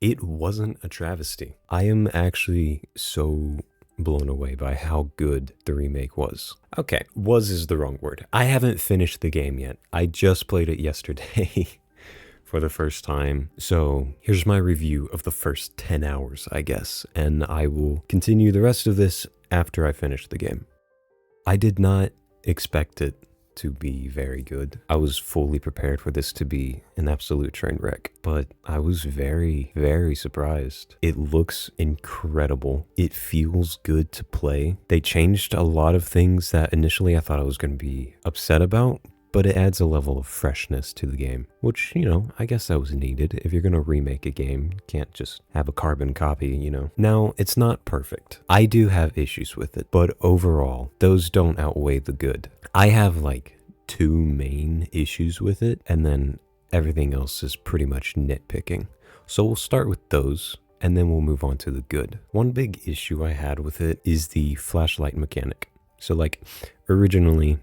It wasn't a travesty. I am actually so blown away by how good the remake was. Okay, was is the wrong word. I haven't finished the game yet. I just played it yesterday for the first time. So here's my review of the first 10 hours, I guess, and I will continue the rest of this after I finish the game. I did not expect it to be very good. I was fully prepared for this to be an absolute train wreck, but I was very, very surprised. It looks incredible. It feels good to play. They changed a lot of things that initially I thought I was going to be upset about, but it adds a level of freshness to the game, which, I guess that was needed. If you're going to remake a game, you can't just have a carbon copy. Now, it's not perfect. I do have issues with it, but overall, those don't outweigh the good. I have like two main issues with it, and then everything else is pretty much nitpicking. So we'll start with those, and then we'll move on to the good. One big issue I had with it is the flashlight mechanic. So like originally,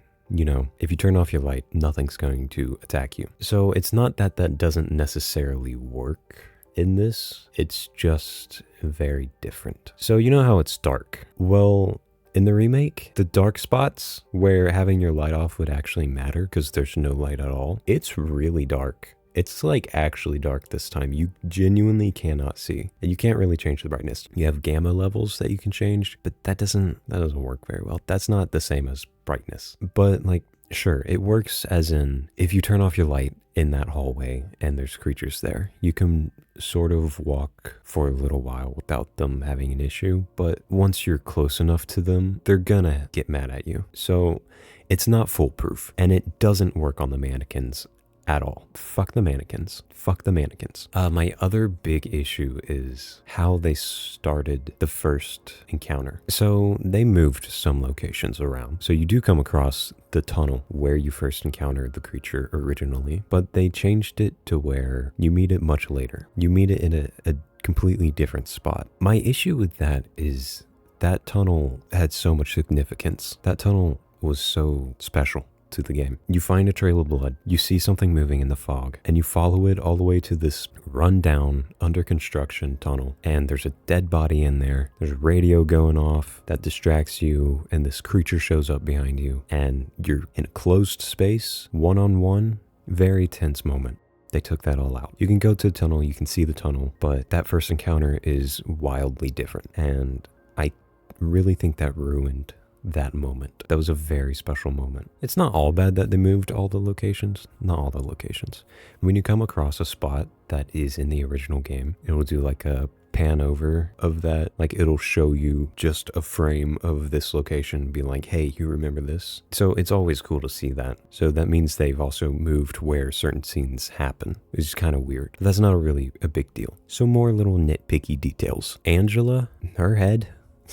if you turn off your light, nothing's going to attack you. So it's not that that doesn't necessarily work in this, it's just very different. So you know how it's dark? Well, in the remake, the dark spots where having your light off would actually matter because there's no light at all, it's really dark. It's like actually dark this time. You genuinely cannot see, and you can't really change the brightness. You have gamma levels that you can change, but that doesn't work very well. That's not the same as brightness. But like, sure, it works as in if you turn off your light in that hallway and there's creatures there, you can sort of walk for a little while without them having an issue. But once you're close enough to them, they're gonna get mad at you. So it's not foolproof, and it doesn't work on the mannequins at all. Fuck the mannequins. Fuck the mannequins. My other big issue is how they started the first encounter. So they moved some locations around. So you do come across the tunnel where you first encountered the creature originally, but they changed it to where you meet it much later. You meet it in a completely different spot. My issue with that is that tunnel had so much significance. That tunnel was so special to the game. You find a trail of blood, you see something moving in the fog, and you follow it all the way to this rundown, under construction tunnel, and there's a dead body in there. There's a radio going off that distracts you, and this creature shows up behind you, and you're in a closed space, one-on-one, very tense moment. They took that all out. You can go to the tunnel, you can see the tunnel, but that first encounter is wildly different, and I really think that ruined that moment. That was a very special moment. It's not all bad that they moved all the locations, not all the locations. When you come across a spot that is in the original game, it will do like a pan over of that. Like it'll show you just a frame of this location, be like, hey, you remember this? So it's always cool to see that. So that means they've also moved where certain scenes happen. It's kind of weird. But that's not really a big deal. So more little nitpicky details. Angela, her head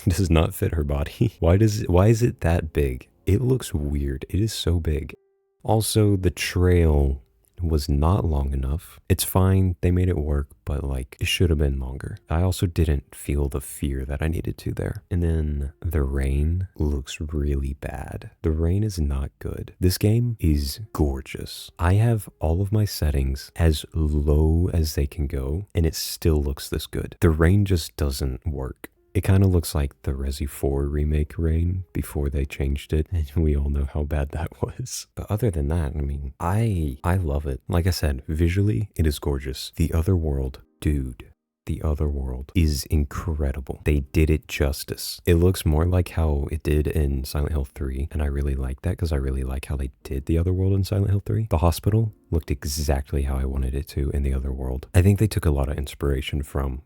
does not fit her body. Why is it that big? It looks weird. It is so big. Also, the trail was not long enough. It's fine, they made it work, but like it should have been longer. I also didn't feel the fear that I needed to there. And then the rain looks really bad. The rain is not good. This game is gorgeous. I have all of my settings as low as they can go, and it still looks this good. The rain just doesn't work. It kind of looks like the Resi 4 remake rain before they changed it, and we all know how bad that was. But other than that, I mean, I love it. Like I said, visually, it is gorgeous. The Otherworld, dude. The Otherworld is incredible. They did it justice. It looks more like how it did in Silent Hill 3, and I really like that because I really like how they did the Otherworld in Silent Hill 3. The hospital looked exactly how I wanted it to in the Otherworld. I think they took a lot of inspiration from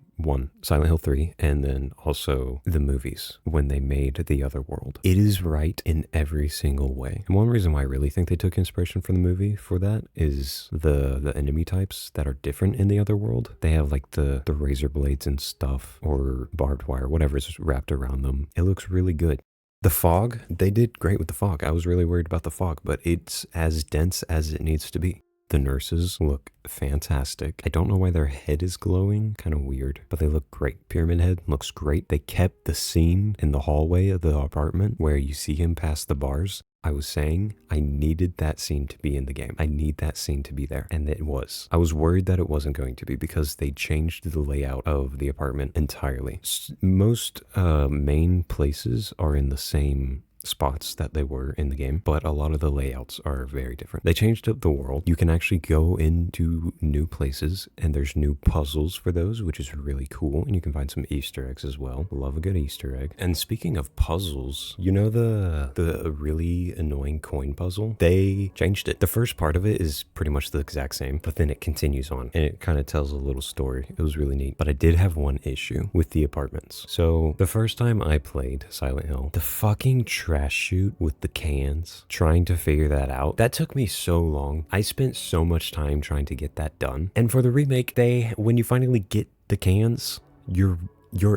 Silent Hill 3, and then also the movies when they made the Otherworld. It is right in every single way. And one reason why I really think they took inspiration from the movie for that is the enemy types that are different in the Otherworld. They have like the razor blades and stuff, or barbed wire, whatever is wrapped around them. It looks really good. The fog, they did great with the fog. I was really worried about the fog, but it's as dense as it needs to be. The nurses look fantastic. I don't know why their head is glowing, kind of weird, but they look great. Pyramid Head looks great. They kept the scene in the hallway of the apartment where you see him pass the bars. I was saying I needed that scene to be in the game. I need that scene to be there. And it was. I was worried that it wasn't going to be because they changed the layout of the apartment entirely. Most main places are in the same spots that they were in the game, but a lot of the layouts are very different. They changed up the world. You can actually go into new places and there's new puzzles for those, which is really cool. And you can find some Easter eggs as well. Love a good Easter egg. And speaking of puzzles, you know the really annoying coin puzzle? They changed it. The first part of it is pretty much the exact same, but then it continues on and it kind of tells a little story. It was really neat. But I did have one issue with the apartments. So the first time I played Silent Hill, the fucking trash chute with the cans, trying to figure that out, that took me so long. I spent so much time trying to get that done. And for the remake, when you finally get the cans, you're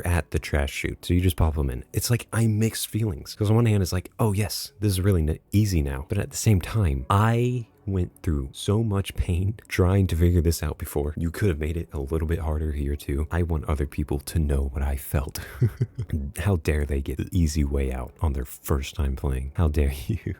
at the trash chute, so you just pop them in. It's like I mixed feelings because on one hand it's like, oh yes, this is really easy now, but at the same time I went through so much pain trying to figure this out before. You could have made it a little bit harder here too. I want other people to know what I felt. How dare they get the easy way out on their first time playing? How dare you?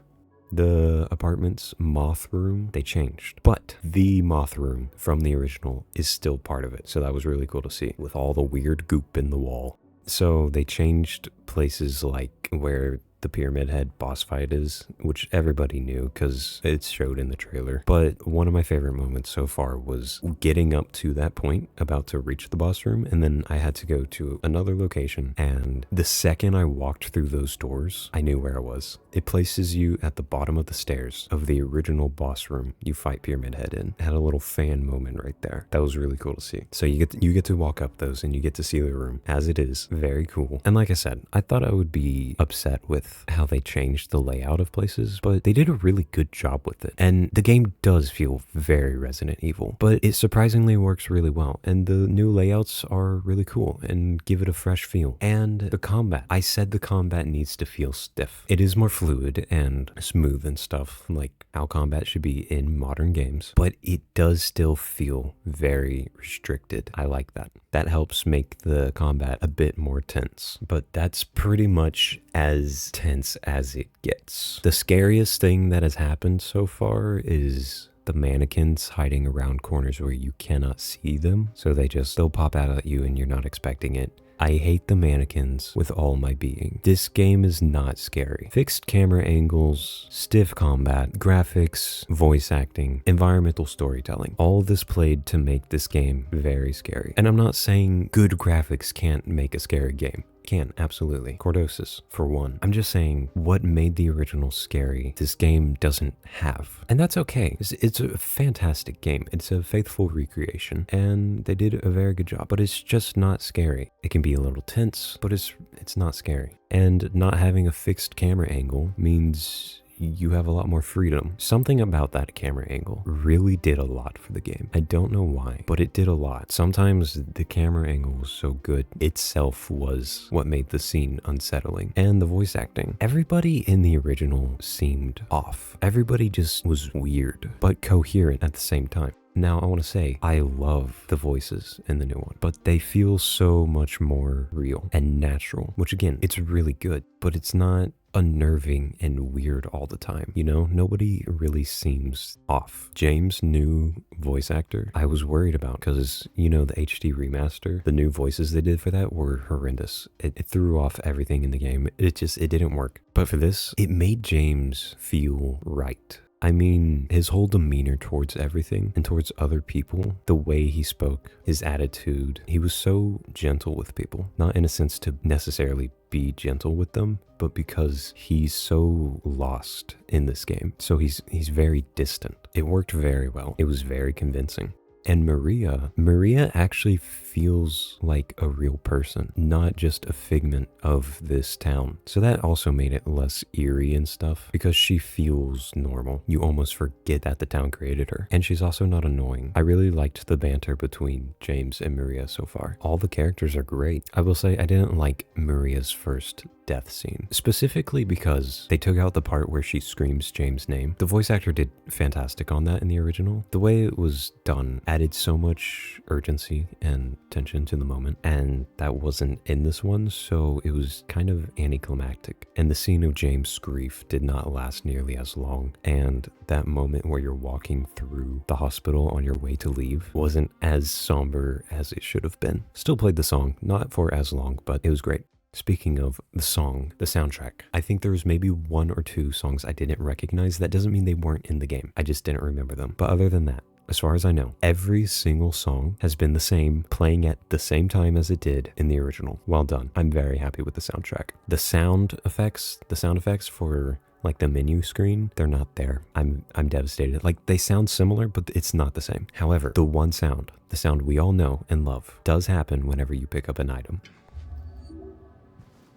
The apartment's moth room, they changed, but the moth room from the original is still part of it. So that was really cool to see with all the weird goop in the wall. So they changed places like where the Pyramid Head boss fight is, which everybody knew because it showed in the trailer. But one of my favorite moments so far was getting up to that point, about to reach the boss room, and then I had to go to another location. And the second I walked through those doors, I knew where I was. It places you at the bottom of the stairs of the original boss room you fight Pyramid Head in. It had a little fan moment right there. That was really cool to see. So you get to walk up those and you get to see the room as it is. Very cool. And like I said, I thought I would be upset with how they changed the layout of places, but they did a really good job with it. And the game does feel very Resident Evil, but it surprisingly works really well. And the new layouts are really cool and give it a fresh feel. And the combat, I said the combat needs to feel stiff. It is more fluid and smooth and stuff, like how combat should be in modern games, but it does still feel very restricted. I like that. That helps make the combat a bit more tense, but that's pretty much as tense as it gets. The scariest thing that has happened so far is the mannequins hiding around corners where you cannot see them. So they'll pop out at you and you're not expecting it. I hate the mannequins with all my being. This game is not scary. Fixed camera angles, stiff combat, graphics, voice acting, environmental storytelling. All this played to make this game very scary. And I'm not saying good graphics can't make a scary game. Can, absolutely. Cordosis, for one. I'm just saying what made the original scary, this game doesn't have. And that's okay. It's a fantastic game. It's a faithful recreation, and they did a very good job, but it's just not scary. It can be a little tense, but it's not scary. And not having a fixed camera angle means you have a lot more freedom. Something about that camera angle really did a lot for the game. I don't know why, but it did a lot. Sometimes the camera angle was so good itself was what made the scene unsettling. And the voice acting. Everybody in the original seemed off. Everybody just was weird, but coherent at the same time. Now, I want to say, I love the voices in the new one, but they feel so much more real and natural, which again, it's really good, but it's not unnerving and weird all the time. You know, nobody really seems off. James' new voice actor, I was worried about because, you know, the HD remaster, the new voices they did for that were horrendous. It threw off everything in the game. It didn't work. But for this, it made James feel right. I mean, his whole demeanor towards everything and towards other people, the way he spoke, his attitude, he was so gentle with people. Not in a sense to necessarily be gentle with them, but because he's so lost in this game. So he's very distant. It worked very well. It was very convincing. And Maria actually feels like a real person, not just a figment of this town. So that also made it less eerie and stuff because she feels normal. You almost forget that the town created her. And she's also not annoying. I really liked the banter between James and Maria so far. All the characters are great. I will say I didn't like Maria's first death scene, specifically because they took out the part where she screams James' name. The voice actor did fantastic on that in the original. The way it was done added so much urgency and tension to the moment, and that wasn't in this one, so it was kind of anticlimactic. And the scene of James' grief did not last nearly as long, and that moment where you're walking through the hospital on your way to leave wasn't as somber as it should have been. Still played the song, not for as long, but it was great. Speaking of the song, the soundtrack, I think there was maybe 1 or 2 songs I didn't recognize. That doesn't mean they weren't in the game. I just didn't remember them. But other than that, as far as I know, every single song has been the same, playing at the same time as it did in the original. Well done. I'm very happy with the soundtrack. The sound effects for like the menu screen, they're not there. I'm devastated. Like, they sound similar, but it's not the same. However, the one sound, the sound we all know and love, does happen whenever you pick up an item.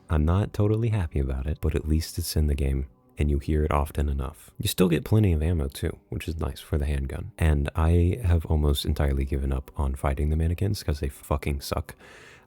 I'm not totally happy about it, but at least it's in the game and you hear it often enough. You still get plenty of ammo too, which is nice for the handgun. And I have almost entirely given up on fighting the mannequins because they fucking suck.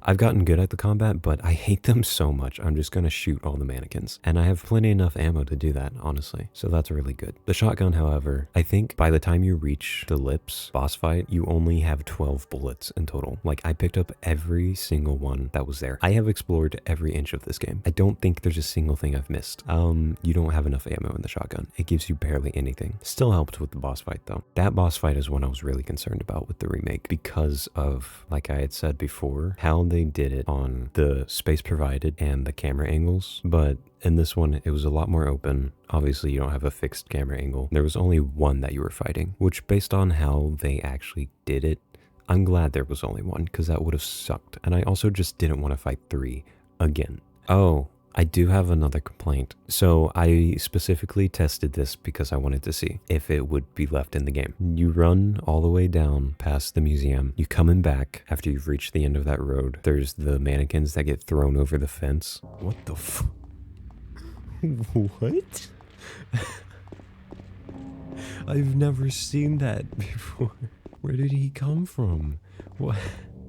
I've gotten good at the combat, but I hate them so much. I'm just gonna shoot all the mannequins. And I have plenty enough ammo to do that, honestly. So that's really good. The shotgun, however, I think by the time you reach the lips boss fight, you only have 12 bullets in total. Like, I picked up every single one that was there. I have explored every inch of this game. I don't think there's a single thing I've missed. You don't have enough ammo in the shotgun. It gives you barely anything. Still helped with the boss fight though. That boss fight is one I was really concerned about with the remake because of, like I had said before, how they did it on the space provided and the camera angles, but in this one it was a lot more open. Obviously you don't have a fixed camera angle. There was only one that you were fighting, which based on how they actually did it, I'm glad there was only one because that would have sucked. And I also just didn't want to fight 3 again. Oh, I do have another complaint. So I specifically tested this because I wanted to see if it would be left in the game. You run all the way down past the museum. You coming back after you've reached the end of that road. There's the mannequins that get thrown over the fence. What the f... What? I've never seen that before. Where did he come from? What?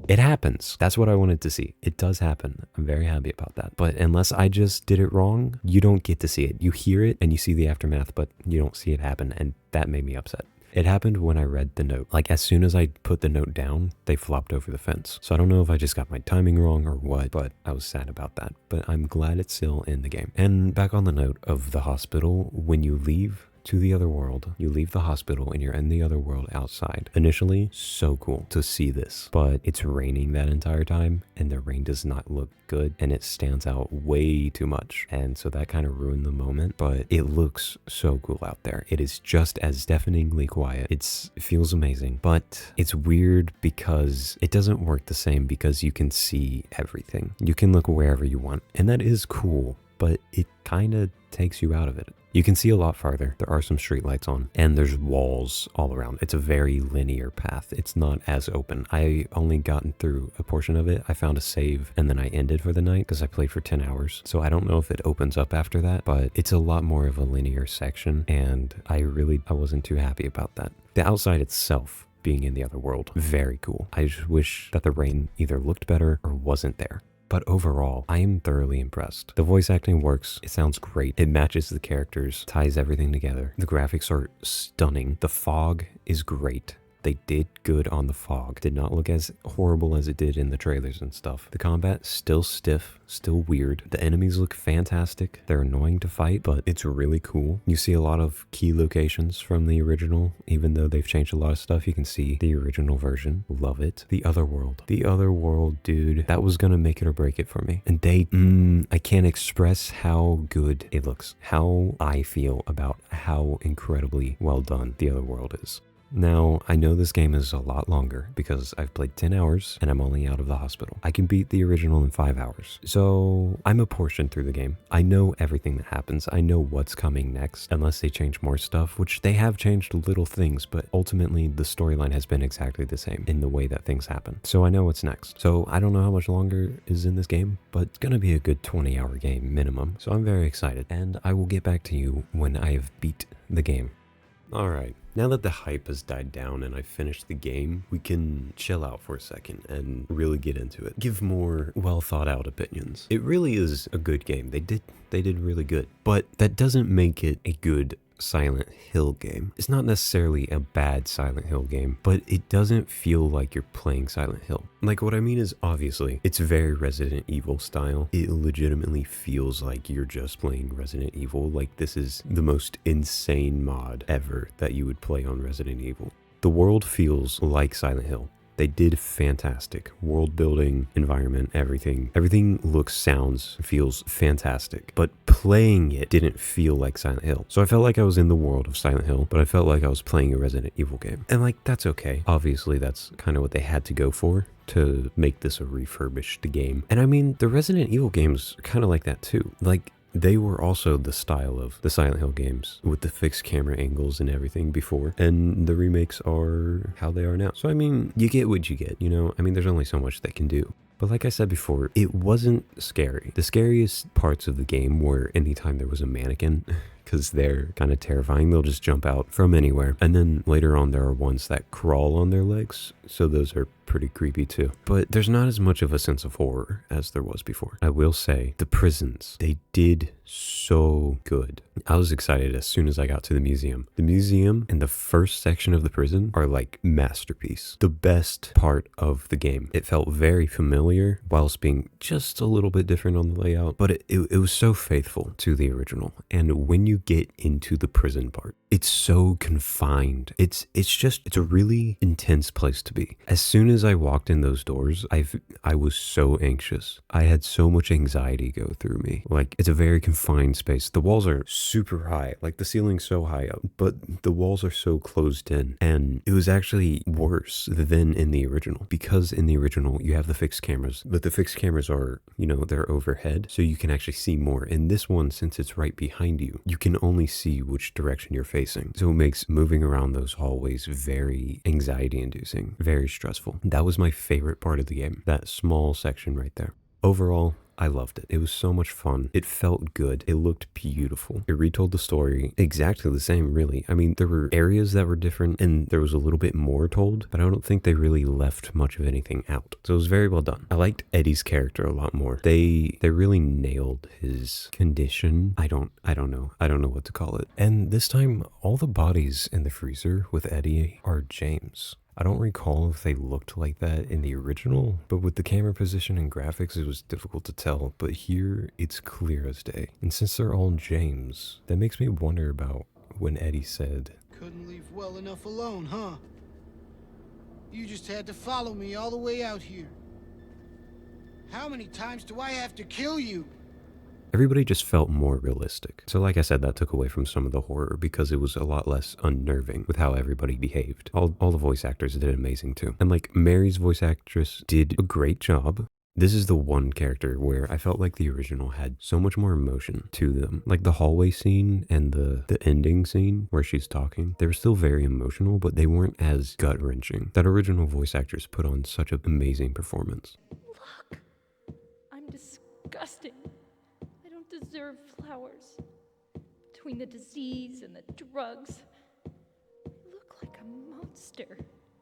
It happens. That's what I wanted to see. It does happen. I'm very happy about that. But unless I just did it wrong, you don't get to see it. You hear it and you see the aftermath, but you don't see it happen. And that made me upset. It happened when I read the note. Like, as soon as I put the note down, they flopped over the fence. So I don't know if I just got my timing wrong or what, but I was sad about that. But I'm glad it's still in the game. And back on the note of the hospital, when you leave to the other world, you leave the hospital and you're in the other world outside. Initially, so cool to see this, but it's raining that entire time and the rain does not look good and it stands out way too much. And so that kind of ruined the moment, but it looks so cool out there. It is just as deafeningly quiet. It feels amazing, but it's weird because it doesn't work the same because you can see everything. You can look wherever you want and that is cool, but it kind of takes you out of it. You can see a lot farther. There are some streetlights on and there's walls all around. It's a very linear path. It's not as open. I only gotten through a portion of it. I found a save and then I ended for the night because I played for 10 hours. So I don't know if it opens up after that, but it's a lot more of a linear section and I wasn't too happy about that. The outside itself being in the other world, very cool. I just wish that the rain either looked better or wasn't there. But overall, I am thoroughly impressed. The voice acting works. It sounds great. It matches the characters, ties everything together. The graphics are stunning. The fog is great. They did good on the fog. Did not look as horrible as it did in the trailers and stuff. The combat, still stiff, still weird. The enemies look fantastic. They're annoying to fight, but it's really cool. You see a lot of key locations from the original, even though they've changed a lot of stuff. You can see the original version. Love it. The Other World. The Other World, dude. That was gonna make it or break it for me. And I can't express how good it looks. How I feel about how incredibly well done The Other World is. Now, I know this game is a lot longer because I've played 10 hours and I'm only out of the hospital. I can beat the original in 5 hours. So I'm a portion through the game. I know everything that happens. I know what's coming next, unless they change more stuff, which they have changed little things, but ultimately the storyline has been exactly the same in the way that things happen. So I know what's next. So I don't know how much longer is in this game, but it's gonna be a good 20-hour game minimum. So I'm very excited and I will get back to you when I have beat the game. All right. Now that the hype has died down and I've finished the game, we can chill out for a second and really get into it. Give more well thought out opinions. It really is a good game. They did really good, but that doesn't make it a good Silent Hill game. It's not necessarily a bad Silent Hill game, but it doesn't feel like you're playing Silent Hill. Like, what I mean is, obviously, it's very Resident Evil style. It legitimately feels like you're just playing Resident Evil. Like, this is the most insane mod ever that you would play on Resident Evil. The world feels like Silent Hill. They did fantastic. World building, environment, everything. Everything looks, sounds, feels fantastic. But playing it didn't feel like Silent Hill. So I felt like I was in the world of Silent Hill, but I felt like I was playing a Resident Evil game. And like, that's okay. Obviously, that's kind of what they had to go for to make this a refurbished game. And I mean, the Resident Evil games are kind of like that too. Like, they were also the style of the Silent Hill games with the fixed camera angles and everything before, and the remakes are how they are now. So I mean, you get what you get, you know? I mean, there's only so much they can do. But like I said before, it wasn't scary. The scariest parts of the game were anytime there was a mannequin, because they're kind of terrifying. They'll just jump out from anywhere. And then later on, there are ones that crawl on their legs, so those are pretty creepy too. But there's not as much of a sense of horror as there was before. I will say, the prisons, they did so good. I was excited as soon as I got to the museum. The museum and the first section of the prison are like masterpiece. The best part of the game. It felt very familiar whilst being just a little bit different on the layout, but it was so faithful to the original. And when you get into the prison part, it's so confined. It's a really intense place to be. As soon as I walked in those doors, I was so anxious. I had so much anxiety go through me. Like, it's a very confined space. The walls are super high, like the ceiling's so high up, but the walls are so closed in. And it was actually worse than in the original, because in the original you have the fixed cameras, but the fixed cameras are, you know, they're overhead, so you can actually see more. In this one, since it's right behind you, you can only see which direction you're facing. So it makes moving around those hallways very anxiety inducing, very stressful. That was my favorite part of the game, that small section right there. Overall, I loved it. It was so much fun. It felt good. It looked beautiful. It retold the story exactly the same, really. I mean, there were areas that were different and there was a little bit more told, but I don't think they really left much of anything out. So it was very well done. I liked Eddie's character a lot more. They really nailed his condition. I don't know. I don't know what to call it. And this time, all the bodies in the freezer with Eddie are James. I don't recall if they looked like that in the original, but with the camera position and graphics, it was difficult to tell. But here, it's clear as day. And since they're all James, that makes me wonder about when Eddie said, "Couldn't leave well enough alone, huh? You just had to follow me all the way out here. How many times do I have to kill you?" everybody just felt more realistic. So like I said, that took away from some of the horror because it was a lot less unnerving with how everybody behaved. All the voice actors did amazing too. And like Mary's voice actress did a great job. This is the one character where I felt like the original had so much more emotion to them. Like the hallway scene and the ending scene where she's talking, they were still very emotional, but they weren't as gut-wrenching. That original voice actress put on such an amazing performance. Look, I'm disgusting. I don't deserve flowers. Between the disease and the drugs, I look like a monster.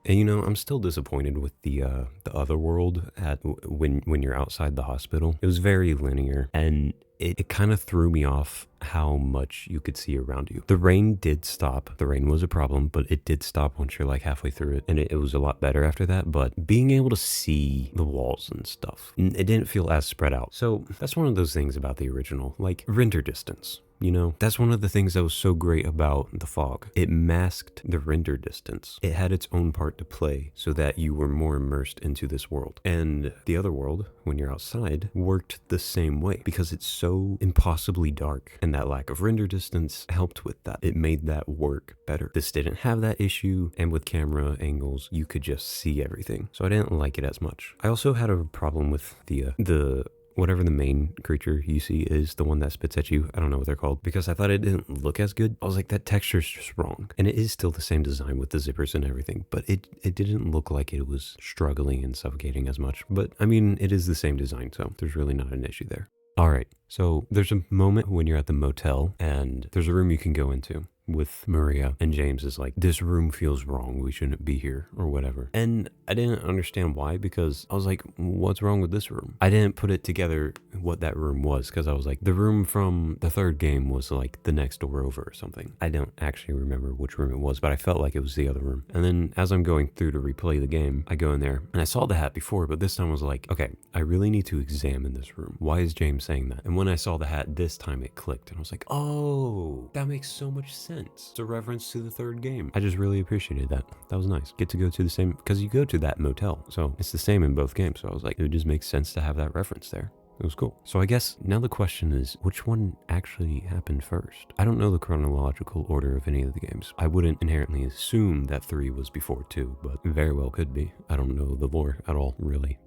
And you know, I'm still disappointed with the other world at when you're outside the hospital. It was very linear, and it kind of threw me off how much you could see around you. The rain did stop. The rain was a problem, but it did stop once you're like halfway through it, and it was a lot better after that. But being able to see the walls and stuff, it didn't feel as spread out. So that's one of those things about the original, like render distance. You know, that's one of the things that was so great about the fog. It masked the render distance. It had its own part to play so that you were more immersed into this world. And the other world, when you're outside, worked the same way because it's so impossibly dark. And that lack of render distance helped with that. It made that work better. This didn't have that issue. And with camera angles, you could just see everything. So I didn't like it as much. I also had a problem with the whatever the main creature you see is, the one that spits at you. I don't know what they're called, because I thought it didn't look as good. I was like, that texture's just wrong. And it is still the same design with the zippers and everything, but it didn't look like it was struggling and suffocating as much. But I mean, it is the same design, so there's really not an issue there. All right, so there's a moment when you're at the motel and there's a room you can go into with Maria, and James is like, this room feels wrong, we shouldn't be here or whatever. And I didn't understand why, because I was like, what's wrong with this room? I didn't put it together what that room was, because I was like, the room from the third game was like the next door over or something. I don't actually remember which room it was, but I felt like it was the other room. And then as I'm going through to replay the game, I go in there and I saw the hat before, but this time I was like, okay, I really need to examine this room. Why is James saying that? And when I saw the hat this time, it clicked and I was like, oh, that makes so much sense. It's a reference to the third game. I just really appreciated that. That was nice. Get to go to the same, because you go to that motel, so it's the same in both games. So I was like, it just makes sense to have that reference there. It was cool. So I guess now the question is, which one actually happened first? I don't know the chronological order of any of the games. I wouldn't inherently assume that 3 was before 2, but very well could be. I don't know the lore at all, really.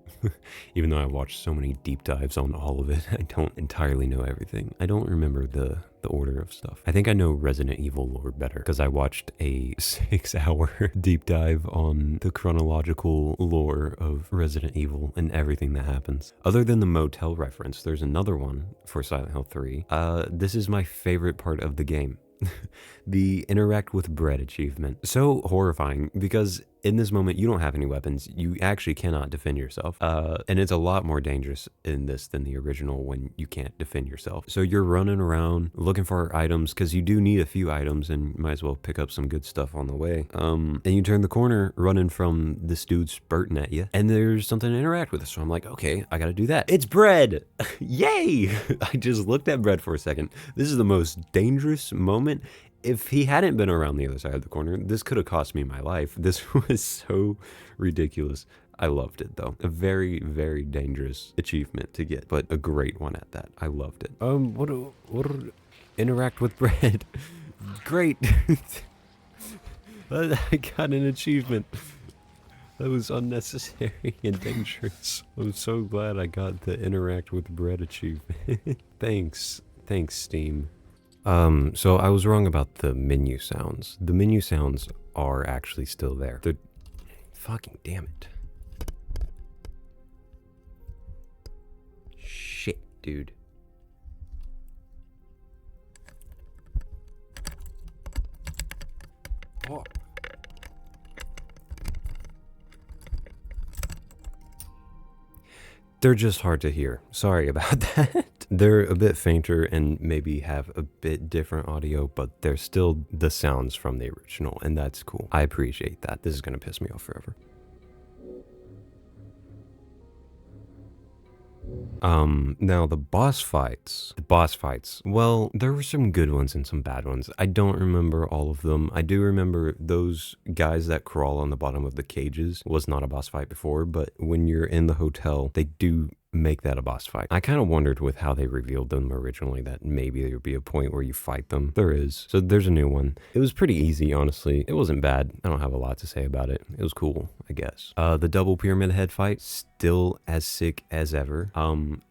Even though I watched so many deep dives on all of it, I don't entirely know everything. I don't remember the order of stuff. I think I know Resident Evil lore better because I watched a 6-hour deep dive on the chronological lore of Resident Evil and everything that happens. Other than the motel reference, there's another one for Silent Hill 3. This is my favorite part of the game. The interact with bread achievement. So horrifying, because in this moment you don't have any weapons. You actually cannot defend yourself. And it's a lot more dangerous in this than the original when you can't defend yourself. So you're running around looking for items, because you do need a few items and might as well pick up some good stuff on the way. And you turn the corner running from this dude spurting at you, and there's something to interact with. So I'm like, okay, I gotta do that. It's bread! Yay! I just looked at bread for a second. This is the most dangerous moment. If he hadn't been around the other side of the corner, this could have cost me my life. This was so ridiculous. I loved it though. A very, very dangerous achievement to get, but a great one at that. I loved it. Interact with bread. Great. I got an achievement. That was unnecessary and dangerous. I'm so glad I got the interact with bread achievement. Thanks, Steam. So I was wrong about the menu sounds. The menu sounds are actually still there. They're... Fucking damn it. Shit, dude. Oh. They're just hard to hear. Sorry about that. They're a bit fainter and maybe have a bit different audio, but they're still the sounds from the original, and that's cool. I appreciate that. This is gonna piss me off forever. Now the boss fights. Well, there were some good ones and some bad ones. I don't remember all of them. I do remember those guys that crawl on the bottom of the cages was not a boss fight before, but when you're in the hotel, they do make that a boss fight. I kind of wondered with how they revealed them originally that maybe there would be a point where you fight them. There is. So there's a new one. It was pretty easy, honestly. It wasn't bad. I don't have a lot to say about it. It was cool, I guess. The double pyramid head fight, still as sick as ever.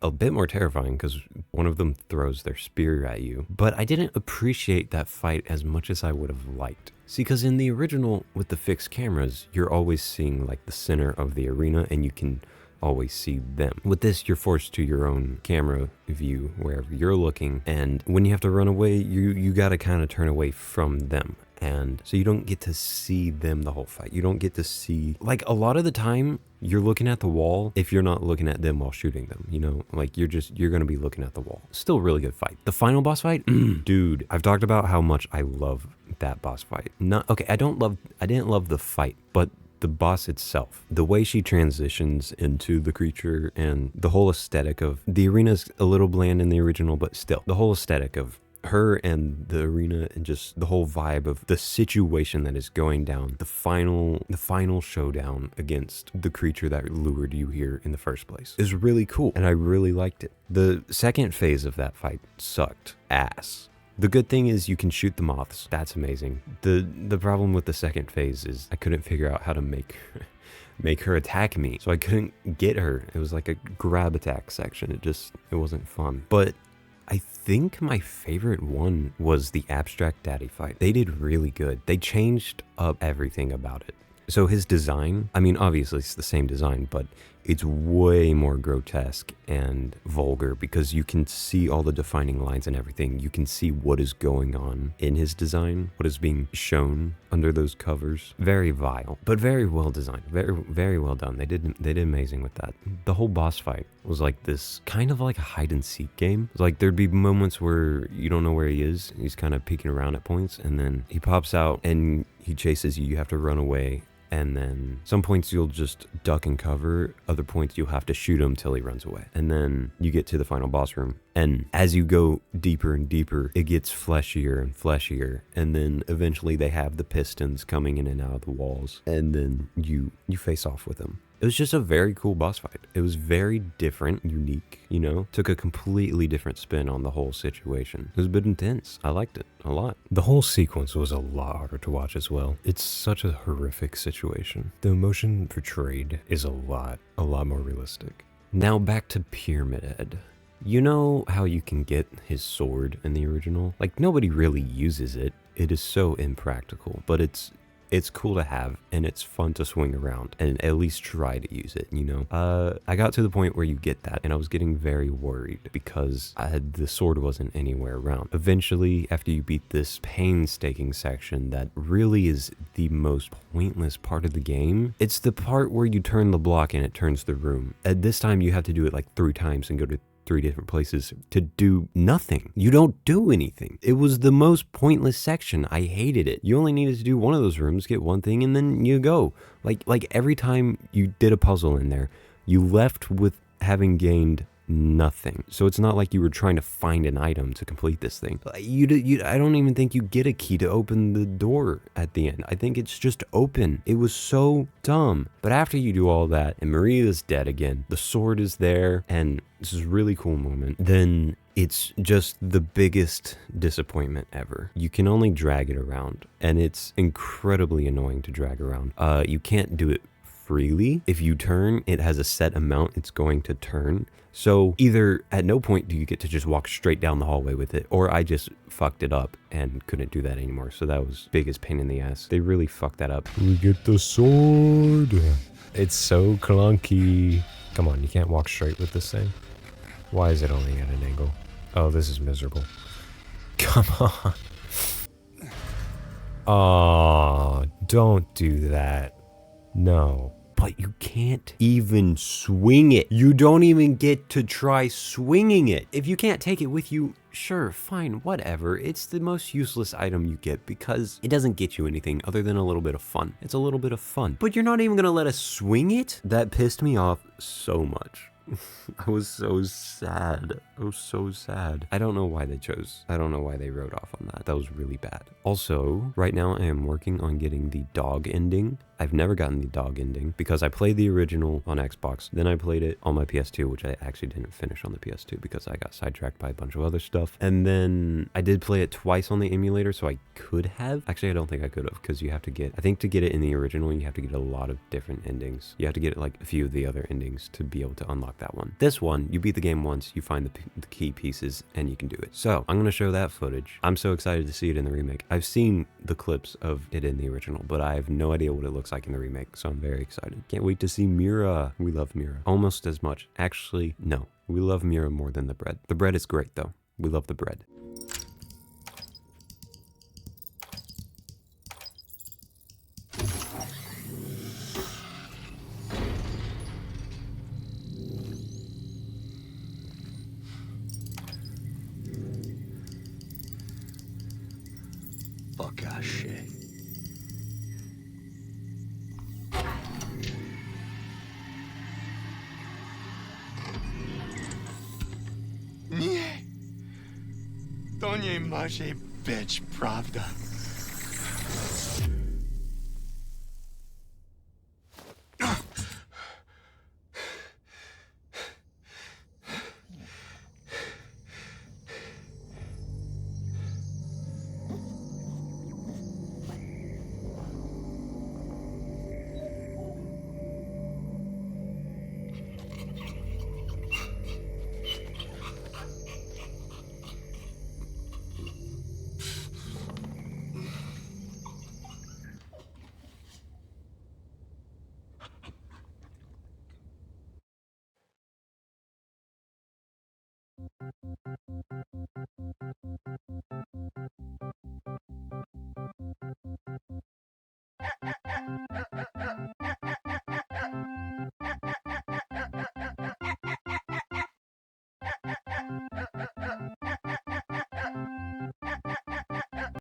A bit more terrifying because one of them throws their spear at you, but I didn't appreciate that fight as much as I would have liked. See, because in the original with the fixed cameras, you're always seeing like the center of the arena and you can always see them. With this, you're forced to your own camera view wherever you're looking, and when you have to run away, you gotta kind of turn away from them, and so you don't get to see them the whole fight. You don't get to see, like, a lot of the time you're looking at the wall if you're not looking at them while shooting them, you know, like you're gonna be looking at the wall. Still really good fight. The final boss fight, dude, I've talked about how much I love that boss fight. I didn't love the fight, but the boss itself, the way she transitions into the creature, and the whole aesthetic of the arena's a little bland in the original, but still the whole aesthetic of her and the arena and just the whole vibe of the situation that is going down, the final showdown against the creature that lured you here in the first place is really cool, and I really liked it. The second phase of that fight sucked ass. The good thing is you can shoot the moths. That's amazing. The problem with the second phase is I couldn't figure out how to make her attack me. So I couldn't get her. It was like a grab attack section. It wasn't fun. But I think my favorite one was the abstract daddy fight. They did really good. They changed up everything about it. So his design, I mean, obviously it's the same design, but it's way more grotesque and vulgar because you can see all the defining lines and everything. You can see what is going on in his design, what is being shown under those covers. Very vile, but very well designed. Very well done. They did amazing with that. The whole boss fight was like this kind of like a hide and seek game. It's like there'd be moments where you don't know where he is. He's kind of peeking around at points, and then he pops out and he chases you. You have to run away. And then some points you'll just duck and cover, other points you'll have to shoot him till he runs away. And then you get to the final boss room. And as you go deeper and deeper, it gets fleshier and fleshier. And then eventually they have the pistons coming in and out of the walls. And then you face off with them. It was just a very cool boss fight. It was very different, unique, you know, took a completely different spin on the whole situation. It was a bit intense. I liked it a lot. The whole sequence was a lot harder to watch as well. It's such a horrific situation. The emotion portrayed is a lot more realistic. Now back to Pyramid Head. You know how you can get his sword in the original? Like, nobody really uses it. It is so impractical, but it's cool to have, and it's fun to swing around and at least try to use it, you know? I got to the point where you get that, and I was getting very worried because the sword wasn't anywhere around. Eventually, after you beat this painstaking section that really is the most pointless part of the game, it's the part where you turn the block and it turns the room. At this time, you have to do it like 3 times and go to 3 different places to do nothing. You don't do anything. It was the most pointless section. I hated it. You only needed to do one of those rooms, get one thing, and then you go. Like every time you did a puzzle in there, you left with having gained nothing. So it's not like you were trying to find an item to complete this thing. I don't even think you get a key to open the door at the end. I think it's just open. It was so dumb. But after you do all that, and Maria's dead again, the sword is there, and this is a really cool moment, then it's just the biggest disappointment ever. You can only drag it around, and it's incredibly annoying to drag around. You can't do it freely. If you turn, it has a set amount it's going to turn. So either at no point do you get to just walk straight down the hallway with it, or I just fucked it up and couldn't do that anymore. So that was biggest pain in the ass. They really fucked that up. We get the sword. It's so clunky. Come on, you can't walk straight with this thing. Why is it only at an angle? Oh, this is miserable. Come on. Oh, don't do that. No. But you can't even swing it. You don't even get to try swinging it. If you can't take it with you, sure, fine, whatever. It's the most useless item you get because it doesn't get you anything other than a little bit of fun. It's a little bit of fun. But you're not even gonna let us swing it? That pissed me off so much. I was so sad. I was so sad. I don't know why they wrote off on that. That was really bad. Also, right now I am working on getting the dog ending. I've never gotten the dog ending because I played the original on Xbox. Then I played it on my PS2, which I actually didn't finish on the PS2 because I got sidetracked by a bunch of other stuff. And then I did play it twice on the emulator, so I could have. Actually, I don't think I could have because you have to get, I think to get it in the original, you have to get a lot of different endings. You have to get like a few of the other endings to be able to unlock that one. This one, you beat the game once, you find the key pieces, and you can do it. So I'm going to show that footage. I'm so excited to see it in the remake. I've seen the clips of it in the original, but I have no idea what it looks like in the remake, so I'm very excited. Can't wait to see Mira. We love Mira almost as much. Actually, no. We love Mira more than the bread. The bread is great, though. We love the bread. Bakashi. Nie, to nie może być prawda.